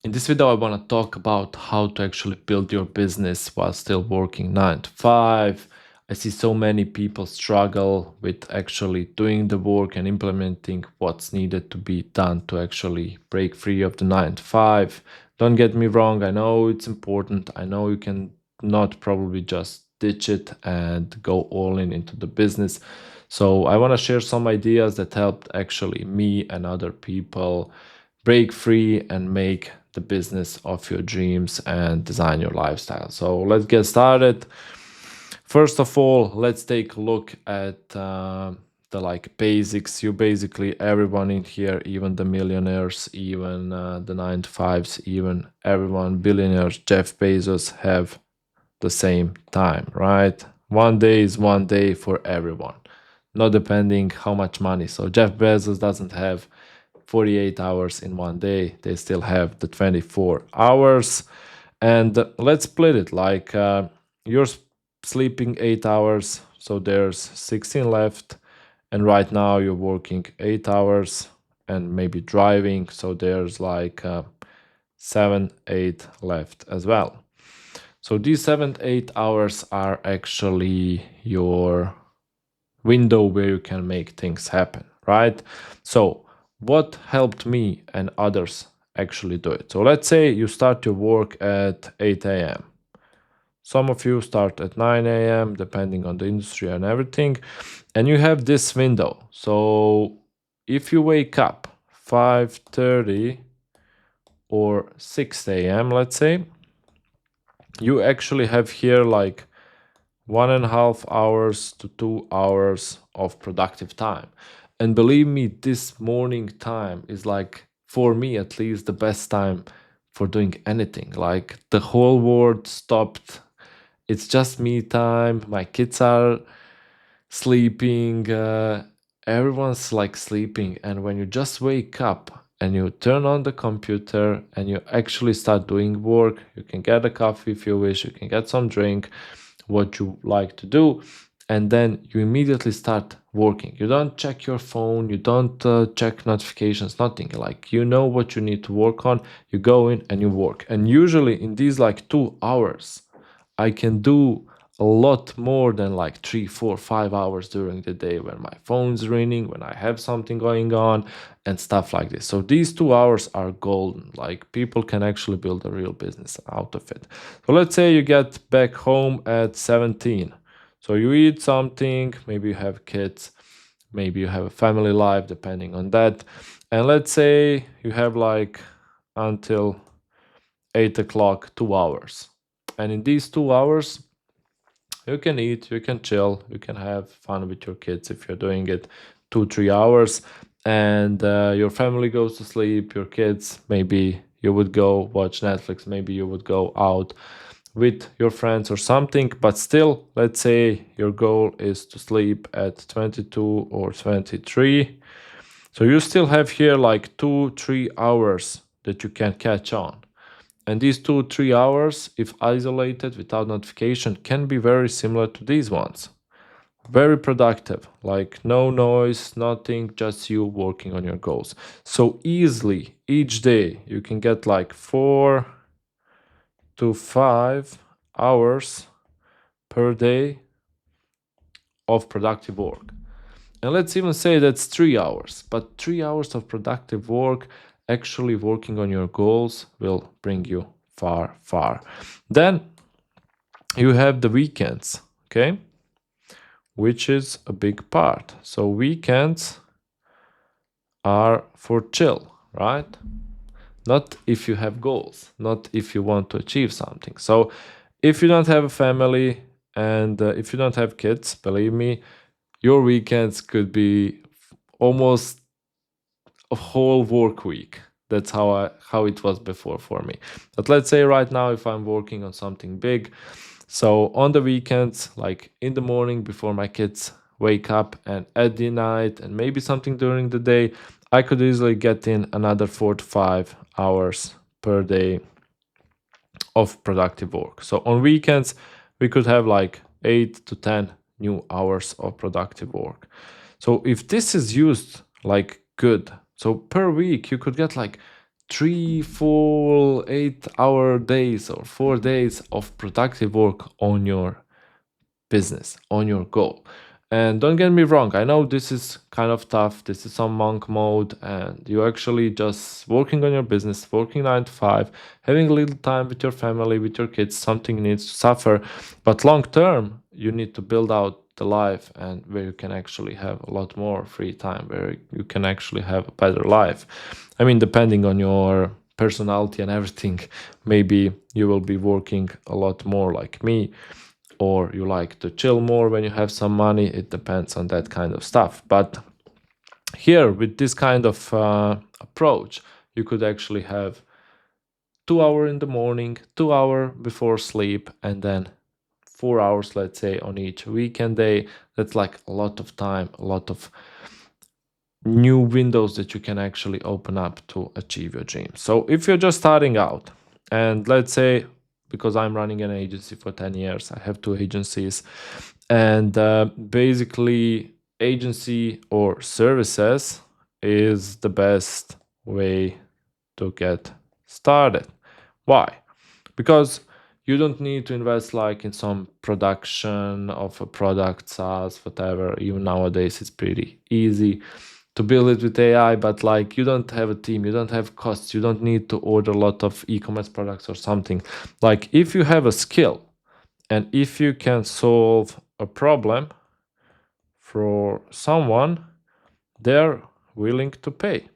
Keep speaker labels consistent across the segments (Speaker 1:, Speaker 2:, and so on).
Speaker 1: In this video, I want to talk about how to actually build your business while still working 9 to 5. I see so many people struggle with actually doing the work and implementing what's needed to be done to actually break free of the 9 to 5. Don't get me wrong, I know it's important. I know you can not probably just ditch it and go all in into the business. So I want to share some ideas that helped actually me and other people break free and make the business of your dreams and design your lifestyle. So let's get started. First of all, let's take a look at the like basics. You basically everyone in here, even the millionaires, even the 9 to 5s, even everyone billionaires, Jeff Bezos, have the same time, right? One day is one day for everyone, not depending how much money. So Jeff Bezos doesn't have 48 hours in one day. They still have the 24 hours. And let's split it like you're sleeping 8 hours, so there's 16 left. And right now you're working 8 hours and maybe driving, so there's like 7, 8 left as well. So these 7, 8 hours are actually your window where you can make things happen, right? So what helped me and others actually do it? So let's say you start your work at 8 a.m. Some of you start at 9 a.m. depending on the industry and everything, and you have this window. So if you wake up 5:30 or 6 a.m., let's say, you actually have here like 1.5 hours to 2 hours of productive time. And believe me, this morning time is like, for me at least, the best time for doing anything. Like the whole world stopped. It's just me time. My kids are sleeping. Everyone's like sleeping. And when you just wake up and you turn on the computer and you actually start doing work, you can get a coffee if you wish, you can get some drink, what you like to do, and then you immediately start working. You don't check your phone, you don't check notifications, nothing. Like, you know what you need to work on, you go in and you work. And usually in these like 2 hours I can do a lot more than like 3, 4, 5 hours during the day when my phone's ringing, when I have something going on, and stuff like this. So these 2 hours are golden. Like, people can actually build a real business out of it. So let's say you get back home at 17. So you eat something, maybe you have kids, maybe you have a family life, depending on that. And let's say you have like until 8 o'clock, 2 hours. And in these 2 hours, you can eat, you can chill, you can have fun with your kids if you're doing it 2, 3 hours, and your family goes to sleep. Your kids, maybe you would go watch Netflix, maybe you would go out with your friends or something, but still, let's say your goal is to sleep at 22 or 23. So you still have here like 2, 3 hours that you can catch on. And these 2, 3 hours, if isolated without notification, can be very similar to these ones. Very productive, like no noise, nothing, just you working on your goals. So easily, each day, you can get like 4 to 5 hours per day of productive work. And let's even say that's 3 hours, but 3 hours of productive work, actually working on your goals, will bring you far, far. Then you have the weekends, okay, which is a big part. So weekends are for chill, right? Not if you have goals, not if you want to achieve something. So if you don't have a family and if you don't have kids, believe me, your weekends could be almost a whole work week. That's how it was before for me. But let's say right now, if I'm working on something big, so on the weekends, like in the morning before my kids wake up, and at the night, and maybe something during the day, I could easily get in another 4 to 5 hours per day of productive work. So on weekends, we could have like 8 to 10 new hours of productive work. So if this is used like good, so per week you could get like 3 full 8-hour days or 4 days of productive work on your business, on your goal. And don't get me wrong, I know this is kind of tough. This is some monk mode, and you're actually just working on your business, working 9 to 5, having a little time with your family, with your kids. Something needs to suffer. But long term, you need to build out the life and where you can actually have a lot more free time, where you can actually have a better life. I mean, depending on your personality and everything, maybe you will be working a lot more like me, or you like to chill more when you have some money. It depends on that kind of stuff. But here, with this kind of approach, you could actually have 2 hours in the morning, 2 hours before sleep, and then 4 hours, let's say, on each weekend day. That's like a lot of time, a lot of new windows that you can actually open up to achieve your dream. So if you're just starting out, and let's say, because I'm running an agency for 10 years, I have 2 agencies, and basically agency or services is the best way to get started. Why? Because you don't need to invest like in some production of a product, SaaS, whatever. Even nowadays it's pretty easy to build it with AI, but like you don't have a team, you don't have costs, you don't need to order a lot of e-commerce products or something. Like if you have a skill and if you can solve a problem for someone, they're willing to pay.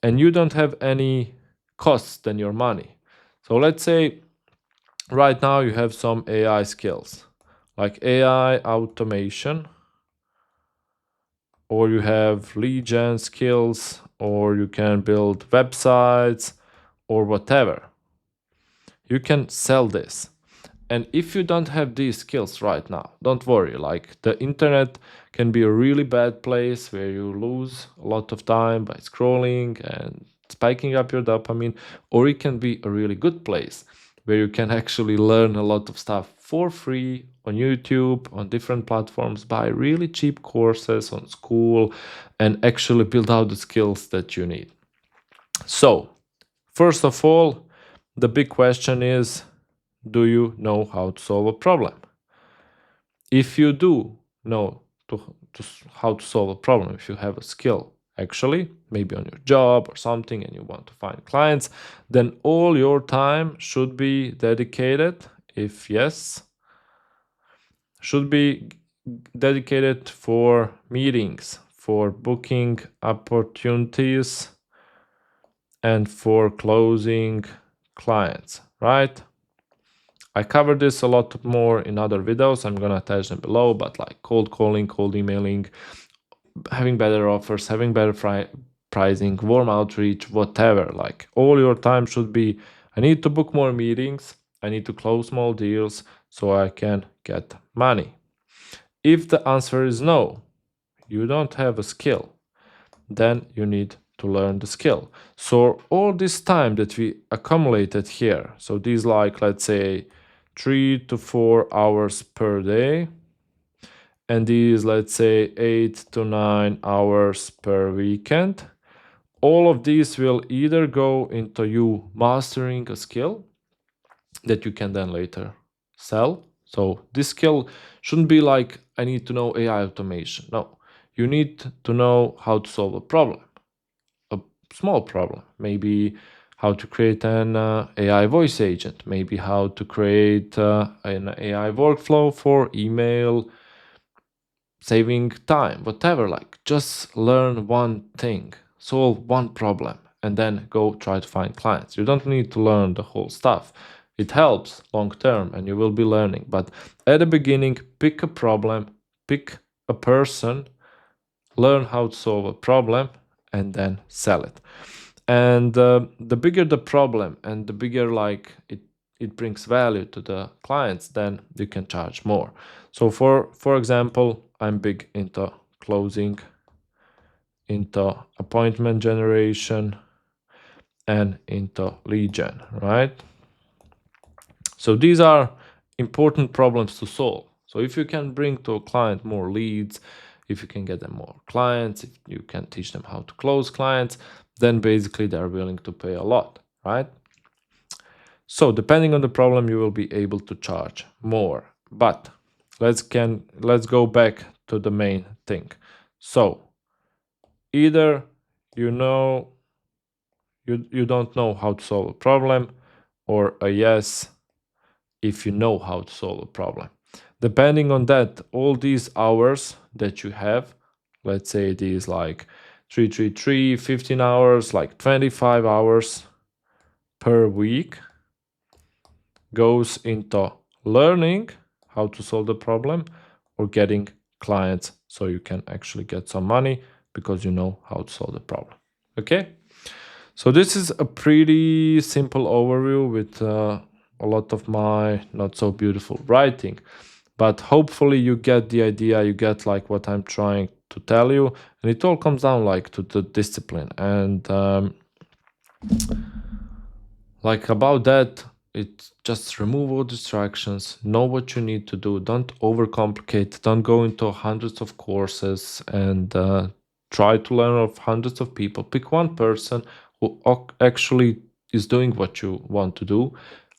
Speaker 1: And you don't have any costs than your money. So let's say right now you have some AI skills, like AI automation, or you have lead gen skills, or you can build websites or whatever. You can sell this. And if you don't have these skills right now, don't worry. Like the internet can be a really bad place where you lose a lot of time by scrolling and spiking up your dopamine, or it can be a really good place where you can actually learn a lot of stuff for free on YouTube, on different platforms, buy really cheap courses on Skool, and actually build out the skills that you need. So, first of all, the big question is, do you know how to solve a problem? If you do know how to solve a problem, if you have a skill, actually, maybe on your job or something, and you want to find clients, then all your time should be dedicated, if yes, should be dedicated for meetings, for booking opportunities, and for closing clients, right? I covered this a lot more in other videos. I'm gonna attach them below, but like cold calling, cold emailing, having better offers, having better pricing, warm outreach, whatever. Like all your time should be, I need to book more meetings, I need to close small deals so I can get money. If the answer is no, you don't have a skill, then you need to learn the skill. So all this time that we accumulated here, so these like, let's say 3 to 4 hours per day, and these, let's say 8 to 9 hours per weekend, all of these will either go into you mastering a skill that you can then later sell. So this skill shouldn't be like, I need to know AI automation. No, you need to know how to solve a problem, a small problem, maybe how to create an AI voice agent, maybe how to create an AI workflow for email, saving time, whatever. Like just learn one thing, solve one problem, and then go try to find clients. You don't need to learn the whole stuff. It helps long term and you will be learning. But at the beginning, pick a problem, pick a person, learn how to solve a problem, and then sell it. And the bigger the problem and the bigger like it brings value to the clients, then you can charge more. So for example, I'm big into closing, into appointment generation, and into lead gen, right? So these are important problems to solve. So if you can bring to a client more leads, if you can get them more clients, if you can teach them how to close clients, then basically they're willing to pay a lot, right? So depending on the problem, you will be able to charge more. But let's go back to the main thing. So either you know you don't know how to solve a problem, or a yes if you know how to solve a problem. Depending on that, all these hours that you have, let's say these like 333, 15 hours, like 25 hours per week, goes into learning how to solve the problem or getting clients so you can actually get some money because you know how to solve the problem. Okay? So this is a pretty simple overview with a lot of my not so beautiful writing, but hopefully you get the idea, you get like what I'm trying to tell you, and it all comes down like to the discipline. And like about that, it just remove all distractions, know what you need to do, don't overcomplicate, don't go into hundreds of courses and try to learn of hundreds of people. Pick one person who actually is doing what you want to do,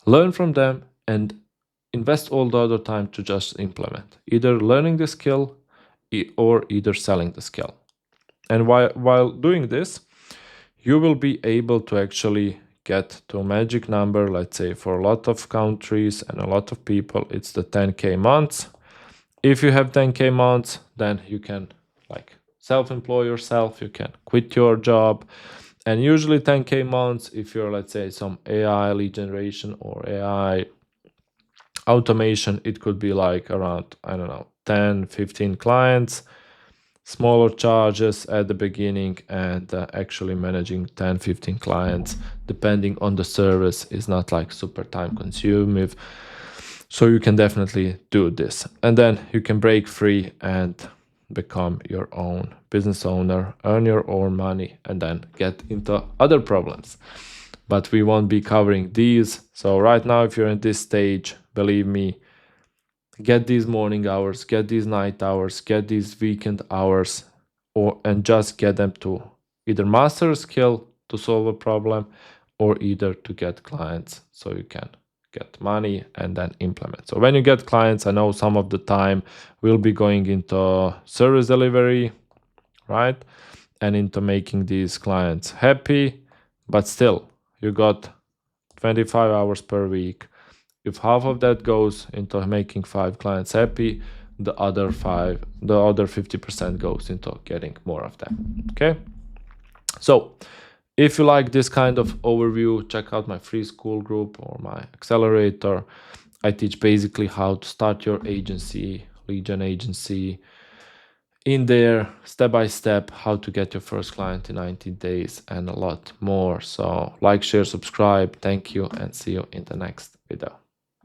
Speaker 1: learn from them, and invest all the other time to just implement, either learning the skill or either selling the skill. And while doing this, you will be able to actually get to a magic number. Let's say for a lot of countries and a lot of people, it's the 10K months. If you have 10K months, then you can like self-employ yourself, you can quit your job. And usually 10K months, if you're, let's say, some AI lead generation or AI automation, it could be like around, I don't know, 10, 15 clients, smaller charges at the beginning, and actually managing 10, 15 clients, depending on the service, is not like super time consuming. So you can definitely do this. And then you can break free and become your own business owner, earn your own money, and then get into other problems. But we won't be covering these. So right now, if you're in this stage, believe me, get these morning hours, get these night hours, get these weekend hours, and just get them to either master a skill to solve a problem or either to get clients so you can get money and then implement. So when you get clients, I know some of the time we'll be going into service delivery, right? And into making these clients happy, but still you got 25 hours per week. If half of that goes into making 5 clients happy, the other 50% goes into getting more of them. Okay? So if you like this kind of overview, check out my free school group or my accelerator. I teach basically how to start your agency, lead gen agency. In there, step by step, how to get your first client in 90 days and a lot more. So like, share, subscribe. Thank you, and see you in the next video.